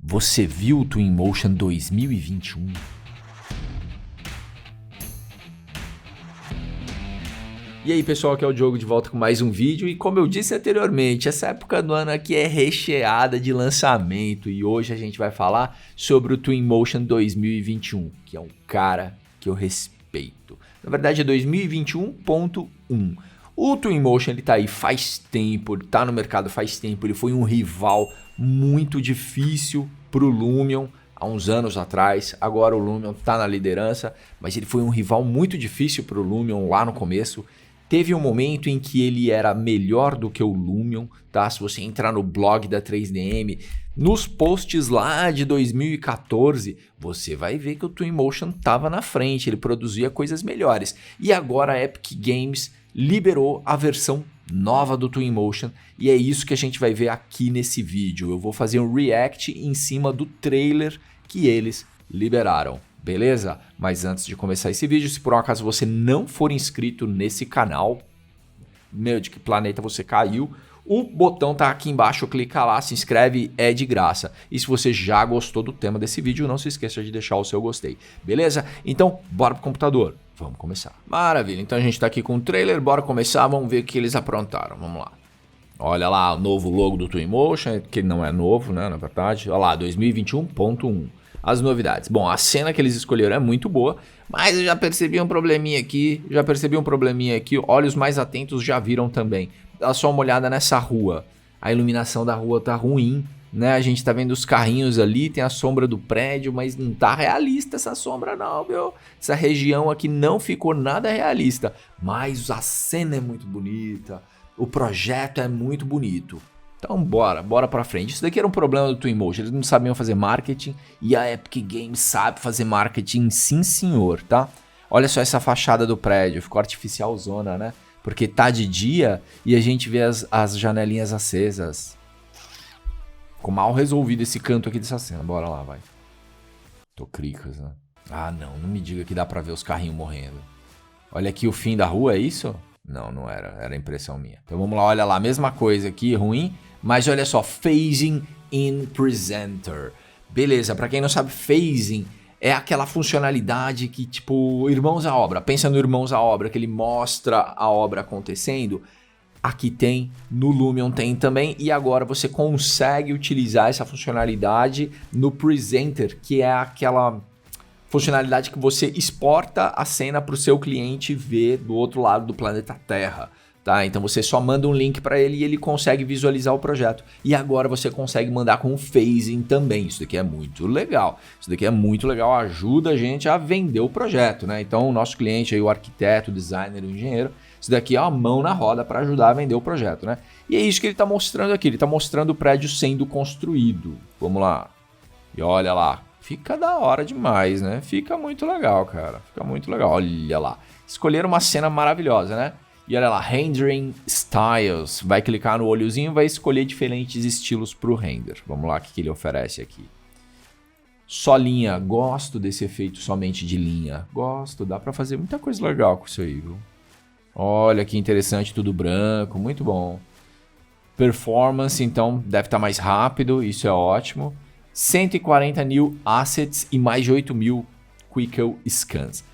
Você viu o Twinmotion 2021? E aí pessoal, aqui é o Diogo de volta com mais um vídeo e como eu disse anteriormente, essa época do ano aqui é recheada de lançamento e hoje a gente vai falar sobre o Twinmotion 2021, que é um cara que eu respeito. Na verdade é 2021.1. O Twinmotion ele tá aí faz tempo, ele tá no mercado faz tempo, ele foi um rival muito difícil pro Lumion há uns anos atrás. Agora o Lumion tá na liderança, mas ele foi um rival muito difícil pro Lumion lá no começo. Teve um momento em que ele era melhor do que o Lumion, tá? Se você entrar no blog da 3DM, nos posts lá de 2014, você vai ver que o Twinmotion estava na frente, ele produzia coisas melhores. E agora a Epic Games liberou a versão nova do Twinmotion e é isso que a gente vai ver aqui nesse vídeo. Eu vou fazer um react em cima do trailer que eles liberaram. Beleza? Mas antes de começar esse vídeo, se por um acaso você não for inscrito nesse canal, meu, de que planeta você caiu, o botão tá aqui embaixo, clica lá, se inscreve, é de graça. E se você já gostou do tema desse vídeo, não se esqueça de deixar o seu gostei. Beleza? Então, bora pro computador. Vamos começar. Maravilha, então a gente tá aqui com o trailer, bora começar, vamos ver o que eles aprontaram, vamos lá. Olha lá o novo logo do Twinmotion, que não é novo, né, na verdade. Olha lá, 2021.1. As novidades. Bom, a cena que eles escolheram é muito boa, mas eu já percebi um probleminha aqui, olhos mais atentos já viram também. Dá só uma olhada nessa rua, a iluminação da rua tá ruim, né? A gente tá vendo os carrinhos ali, tem a sombra do prédio, mas não tá realista essa sombra não, meu. Essa região aqui não ficou nada realista, mas a cena é muito bonita, o projeto é muito bonito. Então bora pra frente. Isso daqui era um problema do Twinmotion, eles não sabiam fazer marketing e a Epic Games sabe fazer marketing sim senhor, tá? Olha só essa fachada do prédio, ficou artificialzona, né? Porque tá de dia e a gente vê as janelinhas acesas. Ficou mal resolvido esse canto aqui dessa cena, bora lá, vai. Tô cricas, né? Ah não me diga que dá pra ver os carrinhos morrendo. Olha aqui o fim da rua, é isso? Não, não era impressão minha. Então vamos lá, olha lá, mesma coisa aqui, ruim. Mas olha só, Phasing in Presenter. Beleza, pra quem não sabe, Phasing é aquela funcionalidade que, tipo, Irmãos à Obra. Pensa no Irmãos à Obra, que ele mostra a obra acontecendo. Aqui tem, no Lumion tem também. E agora você consegue utilizar essa funcionalidade no Presenter, que é aquela funcionalidade que você exporta a cena para o seu cliente ver do outro lado do planeta Terra. Tá? Então você só manda um link para ele e ele consegue visualizar o projeto. E agora você consegue mandar com o phasing também. Isso daqui é muito legal. Isso daqui é muito legal, ajuda a gente a vender o projeto, né? Então o nosso cliente aí, o arquiteto, o designer, o engenheiro, isso daqui é uma mão na roda para ajudar a vender o projeto, né? E é isso que ele está mostrando aqui. Ele está mostrando o prédio sendo construído. Vamos lá. E olha lá. Fica da hora demais, né? Fica muito legal, cara. Fica muito legal. Olha lá. Escolheram uma cena maravilhosa, né? E olha lá, Rendering Styles. Vai clicar no olhozinho e vai escolher diferentes estilos para o render. Vamos lá, o que ele oferece aqui. Só linha. Gosto desse efeito somente de linha. Gosto, dá para fazer muita coisa legal com isso aí, viu? Olha que interessante, tudo branco, muito bom. Performance, então, deve estar mais rápido, isso é ótimo. 140 new assets e mais de 8 mil Quixel Scans.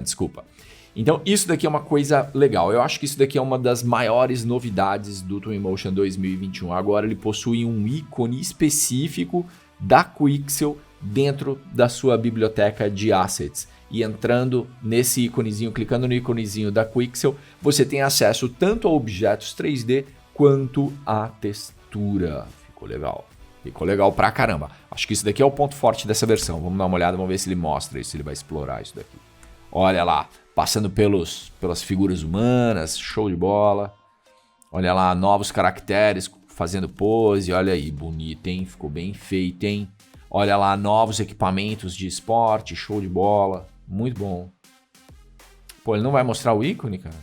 Desculpa. Então isso daqui é uma coisa legal. Eu acho que isso daqui é uma das maiores novidades do Twinmotion 2021. Agora ele possui um ícone específico da Quixel dentro da sua biblioteca de assets. E entrando nesse íconezinho, clicando no íconezinho da Quixel, você tem acesso tanto a objetos 3D quanto à textura. Ficou legal. Ficou legal pra caramba. Acho que isso daqui é o ponto forte dessa versão. Vamos dar uma olhada, vamos ver se ele mostra isso, se ele vai explorar isso daqui. Olha lá, passando pelas figuras humanas, show de bola. Olha lá, novos caracteres fazendo pose, olha aí, bonito, hein? Ficou bem feito, hein? Olha lá, novos equipamentos de esporte, show de bola. Muito bom. Pô, ele não vai mostrar o ícone, cara?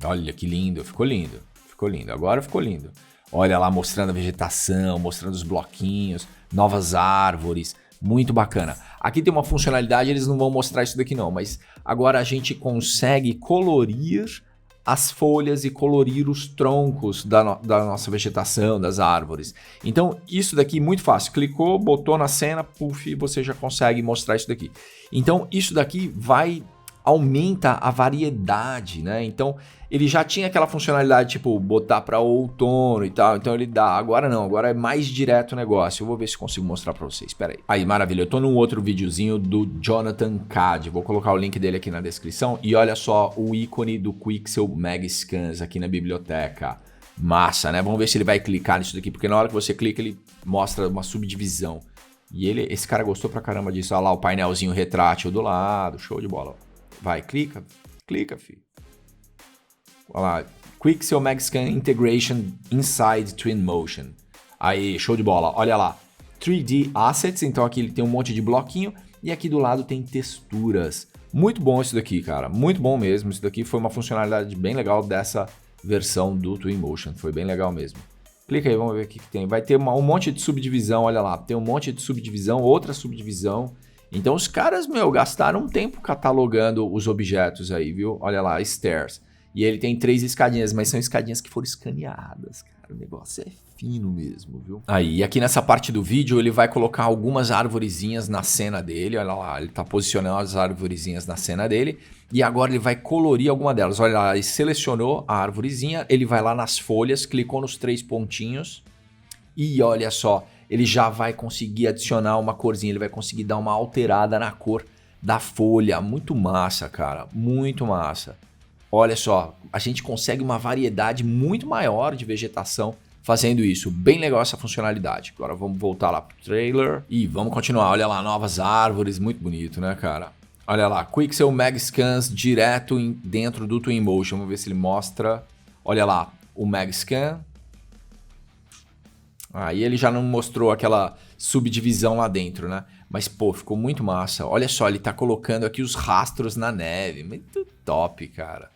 Olha que lindo, ficou lindo. Ficou lindo, agora ficou lindo. Olha lá, mostrando a vegetação, mostrando os bloquinhos, novas árvores, muito bacana. Aqui tem uma funcionalidade, eles não vão mostrar isso daqui não, mas agora a gente consegue colorir as folhas e colorir os troncos da nossa vegetação, das árvores. Então, isso daqui muito fácil. Clicou, botou na cena, puff, você já consegue mostrar isso daqui. Então, isso daqui aumenta a variedade, né? Então, ele já tinha aquela funcionalidade, tipo, botar para outono e tal. Então, ele dá. Agora não, agora é mais direto o negócio. Eu vou ver se consigo mostrar para vocês. Espera aí. Aí, maravilha. Eu tô num outro videozinho do Jonathan Cad. Vou colocar o link dele aqui na descrição. E olha só o ícone do Quixel Mag Scans aqui na biblioteca. Massa, né? Vamos ver se ele vai clicar nisso daqui. Porque na hora que você clica, ele mostra uma subdivisão. E esse cara gostou pra caramba disso. Olha lá o painelzinho retrátil do lado. Show de bola. Vai, clica, filho. Olha lá, Quixel Mag Scan Integration Inside Twinmotion. Aí, show de bola. Olha lá, 3D Assets, então aqui ele tem um monte de bloquinho e aqui do lado tem texturas. Muito bom isso daqui, cara, muito bom mesmo. Isso daqui foi uma funcionalidade bem legal dessa versão do Twinmotion, foi bem legal mesmo. Clica aí, vamos ver o que tem. Vai ter um monte de subdivisão, olha lá, tem um monte de subdivisão, outra subdivisão. Então os caras, gastaram um tempo catalogando os objetos aí, viu? Olha lá, stairs. E ele tem 3 escadinhas, mas são escadinhas que foram escaneadas, cara. O negócio é fino mesmo, viu? Aí, e aqui nessa parte do vídeo, ele vai colocar algumas arvorezinhas na cena dele. Olha lá, ele tá posicionando as arvorezinhas na cena dele. E agora ele vai colorir alguma delas. Olha lá, ele selecionou a arvorezinha, ele vai lá nas folhas, clicou nos 3 pontinhos. E olha só, ele já vai conseguir adicionar uma corzinha, ele vai conseguir dar uma alterada na cor da folha. Muito massa, cara, muito massa. Olha só, a gente consegue uma variedade muito maior de vegetação fazendo isso. Bem legal essa funcionalidade. Agora vamos voltar lá pro trailer e vamos continuar. Olha lá, novas árvores, muito bonito, né, cara? Olha lá, Quixel Mag Scans direto dentro do Twinmotion. Vamos ver se ele mostra. Olha lá, o Mag Scan. Aí ele já não mostrou aquela subdivisão lá dentro, né? Mas, pô, ficou muito massa. Olha só, ele tá colocando aqui os rastros na neve. Muito top, cara.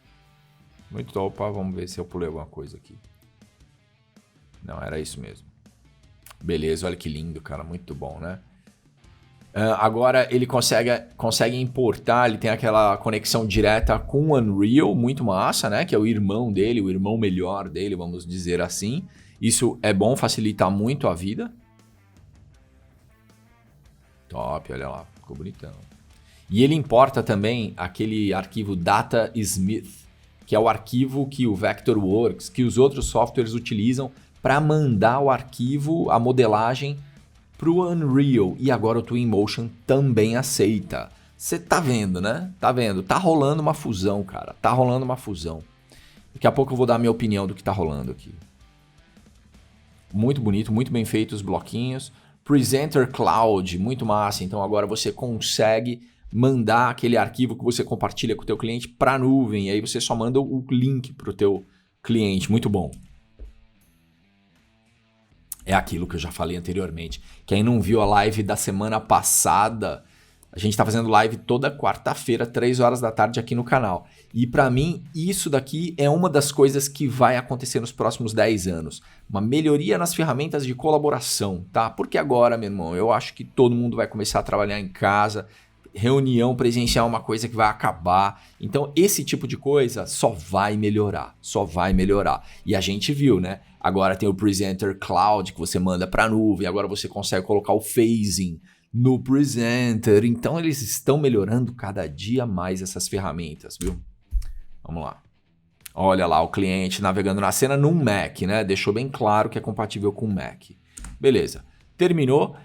Muito top. Vamos ver se eu pulei alguma coisa aqui. Não, era isso mesmo. Beleza, olha que lindo, cara. Muito bom, né? Agora ele consegue importar, ele tem aquela conexão direta com o Unreal, muito massa, né? Que é o irmão dele, o irmão melhor dele, vamos dizer assim. Isso é bom, facilita muito a vida. Top, olha lá, ficou bonitão. E ele importa também aquele arquivo DataSmith, que é o arquivo que o Vectorworks, que os outros softwares utilizam para mandar o arquivo, a modelagem, para o Unreal. E agora o Twinmotion também aceita. Você tá vendo, né? Tá vendo? Tá rolando uma fusão, cara. Tá rolando uma fusão. Daqui a pouco eu vou dar a minha opinião do que tá rolando aqui. Muito bonito, muito bem feito os bloquinhos. Presenter Cloud, muito massa. Então agora você consegue mandar aquele arquivo que você compartilha com o teu cliente para a nuvem. E aí você só manda o link para o teu cliente. Muito bom. É aquilo que eu já falei anteriormente. Quem não viu a live da semana passada, a gente está fazendo live toda quarta-feira, 3 horas da tarde aqui no canal. E para mim, isso daqui é uma das coisas que vai acontecer nos próximos 10 anos. Uma melhoria nas ferramentas de colaboração, tá? Porque agora, meu irmão, eu acho que todo mundo vai começar a trabalhar em casa. Reunião presencial é uma coisa que vai acabar. Então, esse tipo de coisa só vai melhorar. Só vai melhorar. E a gente viu, né? Agora tem o Presenter Cloud que você manda para a nuvem. Agora você consegue colocar o phasing no Presenter. Então, eles estão melhorando cada dia mais essas ferramentas, viu? Vamos lá. Olha lá o cliente navegando na cena num Mac, né? Deixou bem claro que é compatível com o Mac. Beleza. Terminou.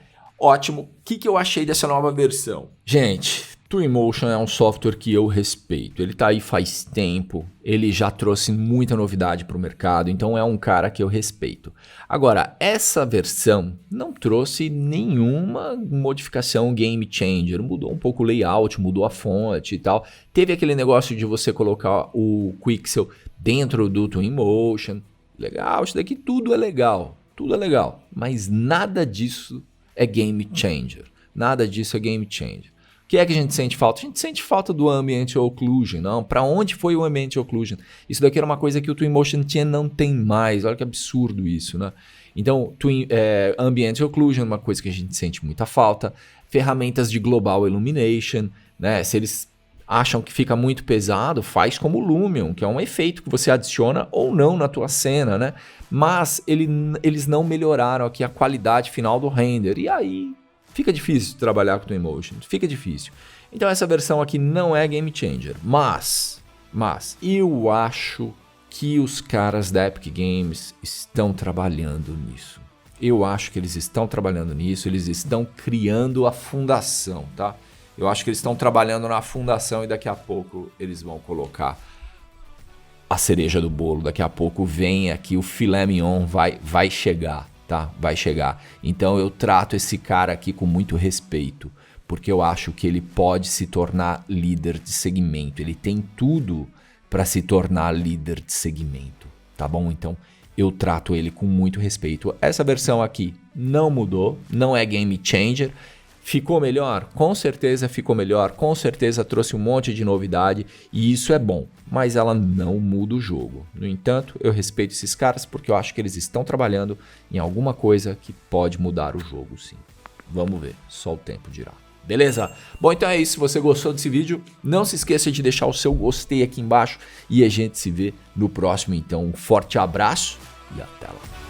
Ótimo. O que eu achei dessa nova versão? Gente, Twinmotion é um software que eu respeito. Ele tá aí faz tempo. Ele já trouxe muita novidade para o mercado. Então é um cara que eu respeito. Agora, essa versão não trouxe nenhuma modificação game changer. Mudou um pouco o layout, mudou a fonte e tal. Teve aquele negócio de você colocar o Quixel dentro do Twinmotion. Legal, isso daqui tudo é legal. Tudo é legal. Mas nada disso é game changer. Nada disso é game changer. O que é que a gente sente falta? A gente sente falta do Ambient Occlusion, não? Para onde foi o Ambient Occlusion? Isso daqui era uma coisa que o Twinmotion tinha, não tem mais. Olha que absurdo isso, né? Então, Ambient Occlusion é uma coisa que a gente sente muita falta. Ferramentas de Global Illumination, né? Se eles acham que fica muito pesado, faz como o Lumion, que é um efeito que você adiciona ou não na tua cena, né? Mas eles não melhoraram aqui a qualidade final do render. E aí fica difícil trabalhar com o Twinmotion, fica difícil. Então essa versão aqui não é game changer, mas eu acho que os caras da Epic Games estão trabalhando nisso. Eu acho que eles estão trabalhando nisso, eles estão criando a fundação, tá? Eu acho que eles estão trabalhando na fundação e daqui a pouco eles vão colocar a cereja do bolo. Daqui a pouco vem aqui o filé mignon, vai chegar, tá? Vai chegar. Então eu trato esse cara aqui com muito respeito, porque eu acho que ele pode se tornar líder de segmento. Ele tem tudo para se tornar líder de segmento, tá bom? Então eu trato ele com muito respeito. Essa versão aqui não mudou, não é game changer. Ficou melhor? Com certeza ficou melhor, com certeza trouxe um monte de novidade e isso é bom, mas ela não muda o jogo. No entanto, eu respeito esses caras porque eu acho que eles estão trabalhando em alguma coisa que pode mudar o jogo sim. Vamos ver, só o tempo dirá. Beleza? Bom, então é isso. Se você gostou desse vídeo, não se esqueça de deixar o seu gostei aqui embaixo e a gente se vê no próximo. Então, um forte abraço e até lá.